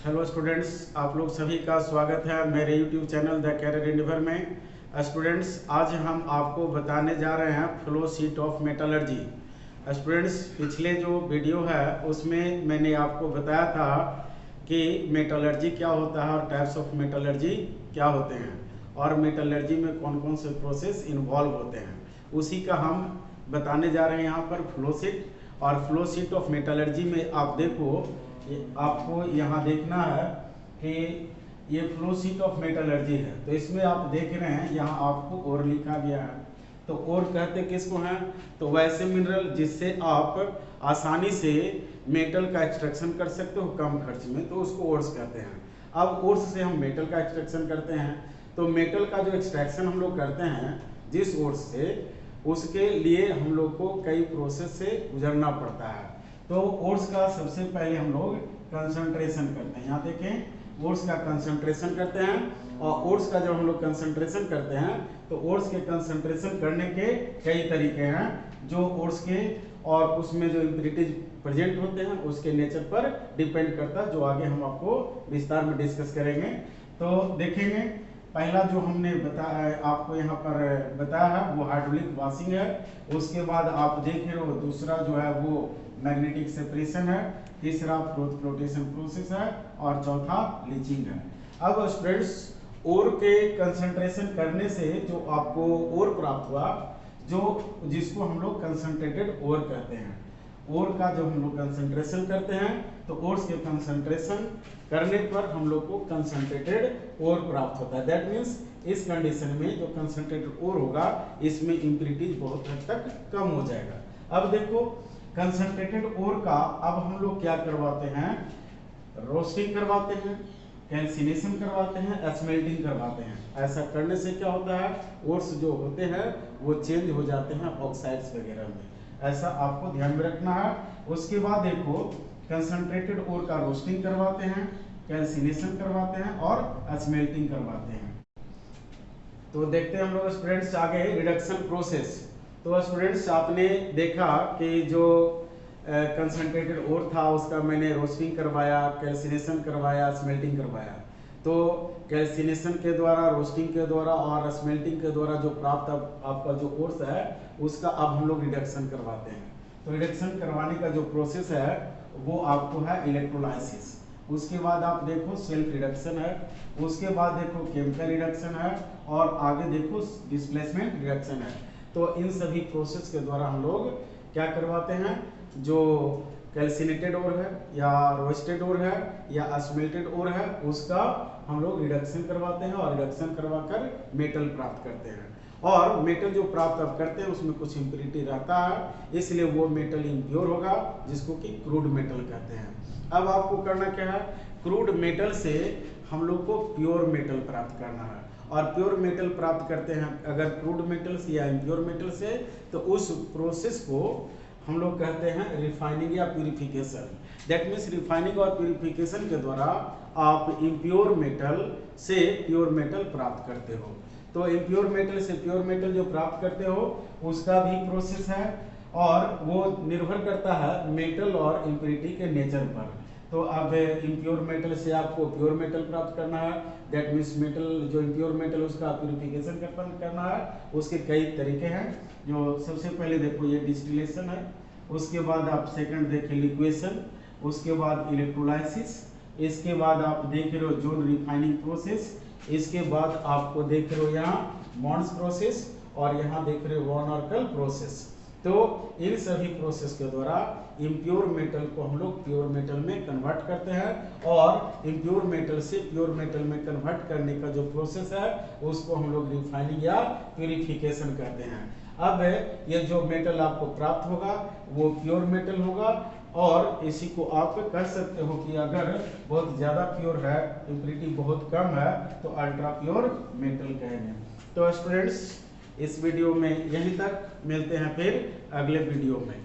Hello students, आप लोग सभी का स्वागत है मेरे YouTube channel the career endeavour में। स्टूडेंट्स, आज हम आपको बताने जा रहे हैं flow sheet of metallurgy. Students, पिछले जो वीडियो है उसमें मैंने आपको बताया था कि मेटलर्जी क्या होता है और टाइप्स ऑफ मेटलर्जी क्या होते हैं और मेटलर्जी में कौन कौन से प्रोसेस इन्वॉल्व होते हैं, उसी का हम बताने जा रहे हैं यहाँ पर फ्लो शीट। और फ्लो शीट ऑफ मेटलर्जी में आप देखो, आपको यहाँ देखना है कि ये फ्लो शीट ऑफ मेटलर्जी है। तो इसमें आप देख रहे हैं यहाँ आपको ओर लिखा गया है। तो ओर कहते किसको हैं? तो वैसे मिनरल जिससे आप आसानी से मेटल का एक्सट्रैक्शन कर सकते हो कम खर्च में, तो उसको ओर्स कहते हैं। अब ओर्स से हम मेटल का एक्सट्रैक्शन करते हैं। तो मेटल का जो एक्सट्रैक्शन हम लोग करते हैं जिस ओर्स से, उसके लिए हम लोग को कई प्रोसेस से गुजरना पड़ता है। तो ओर्स का सबसे पहले हम लोग कंसंट्रेशन करते हैं। यहाँ देखें, ओर्स का कंसंट्रेशन करते हैं। और ओर्स का जब हम लोग कंसंट्रेशन करते हैं तो ओर्स के कंसंट्रेशन करने के कई तरीके हैं, जो ओर्स के और उसमें जो इम्प्यूरिटीज प्रेजेंट होते हैं उसके नेचर पर डिपेंड करता है, जो आगे हम आपको विस्तार में डिस्कस करेंगे। तो देखेंगे, पहला जो हमने बताया आपको यहाँ पर बताया है वो हाइड्रोलिक वॉशिंग है। उसके बाद आप देख रहे हो दूसरा जो है वो मैग्नेटिक सेपरेशन है, तीसरा फ्लोटेशन प्रोसेस है और चौथा लीचिंग है। अब स्टूडेंट्स, ओर के कंसंट्रेशन करने से जो आपको ओर प्राप्त हुआ, जिसको हम लोग कंसंट्रेटेड ओर कहते हैं। ओर का जब हम लोग कंसंट्रेशन करते हैं तो ओर्स के कंसंट्रेशन करने पर हम लोग को कंसंट्रेटेड ओर प्राप्त होता है। दैट मीन्स इस कंडीशन में जो कंसंट्रेटेड ओर होगा इसमें इम्प्यूरिटीज बहुत हद तक कम हो जाएगा। अब देखो, कंसंट्रेटेड ओर का अब हम लोग क्या करवाते हैं? रोस्टिंग करवाते हैं, कैल्सिनेशन करवाते हैं, स्मेल्टिंग करवाते हैं। ऐसा करने से क्या होता है, ओर्स जो होते हैं वो चेंज हो जाते हैं ऑक्साइड्स वगैरह में। ऐसा आपको ध्यान में रखना है। उसके बाद देखो, कंसंट्रेटेड ओर का रोस्टिंग करवाते हैं, कैल्सिनेशन करवाते हैं और स्मेल्टिंग करवाते हैं। तो देखते हैं हम लोग स्टूडेंट्स आगे रिडक्शन प्रोसेस। तो स्टूडेंट्स, आपने देखा कि जो कंसंट्रेटेड ओर था उसका मैंने रोस्टिंग करवाया, कैल्सिनेशन करवाया, स्मेल्टिंग करवाया। तो कैल्सिनेशन के द्वारा, रोस्टिंग के द्वारा और स्मेल्टिंग के द्वारा जो प्राप्त आपका जो ओर्स है उसका अब हम लोग रिडक्शन करवाते हैं। तो रिडक्शन करवाने का जो प्रोसेस है वो आपको है इलेक्ट्रोलाइसिस। उसके बाद आप देखो सेल्फ रिडक्शन है, उसके बाद देखो केमिकल रिडक्शन है और आगे देखो डिस्प्लेसमेंट रिडक्शन है। तो इन सभी प्रोसेस के द्वारा हम लोग क्या करवाते हैं, जो कैल्सिनेटेड ओर है या रोस्टेड ओर है या स्मेल्टेड ओर है उसका हम लोग रिडक्शन करवाते हैं और रिडक्शन करवाकर मेटल प्राप्त करते हैं। और मेटल जो प्राप्त आप करते हैं उसमें कुछ इम्प्योरिटी रहता है, इसलिए वो मेटल इम्प्योर होगा, जिसको कि क्रूड मेटल कहते हैं। अब आपको करना क्या है, क्रूड मेटल से हम लोग को प्योर मेटल प्राप्त करना है। और प्योर मेटल प्राप्त करते हैं अगर क्रूड मेटल से या इम्प्योर मेटल से, तो उस प्रोसेस को हम लोग कहते हैं रिफाइनिंग या प्यूरिफिकेशन। दैट मीन्स रिफाइनिंग और प्यूरिफिकेशन के द्वारा आप इम्प्योर मेटल से प्योर मेटल प्राप्त करते हो। तो इम्प्योर मेटल से प्योर मेटल जो प्राप्त करते हो उसका भी प्रोसेस है और वो निर्भर करता है मेटल और इम्प्योरिटी के नेचर पर। तो अब इम्प्योर मेटल से आपको प्योर मेटल प्राप्त करना है, दैट मीन्स मेटल जो इम्प्योर मेटल उसका प्यूरिफिकेशन करना है। उसके कई तरीके हैं। जो सबसे पहले देखो ये डिस्टिलेशन है, उसके बाद आप सेकंड देखें लिक्वेशन, उसके बाद इलेक्ट्रोलाइसिस, इसके बाद आप देख रहे हो जोन रिफाइनिंग प्रोसेस, इसके बाद आपको देख रहे हो यहाँ मॉन्स प्रोसेस और यहाँ देख रहे हो वॉन ऑर्कल प्रोसेस। तो इन सभी प्रोसेस के द्वारा इम्प्योर मेटल को हम लोग प्योर मेटल में कन्वर्ट करते हैं और इम्प्योर मेटल से प्योर मेटल में कन्वर्ट करने का जो प्रोसेस है उसको हम लोग रिफाइनिंग या प्यूरिफिकेशन कहते हैं। अब ये जो मेटल आपको प्राप्त होगा वो प्योर मेटल होगा और इसी को आप कह सकते हो कि अगर बहुत ज़्यादा प्योर है, इम्प्योरिटी बहुत कम है, तो अल्ट्रा प्योर मेटल कहेंगे। तो स्टूडेंट्स, इस वीडियो में यहीं तक, मिलते हैं फिर अगले वीडियो में।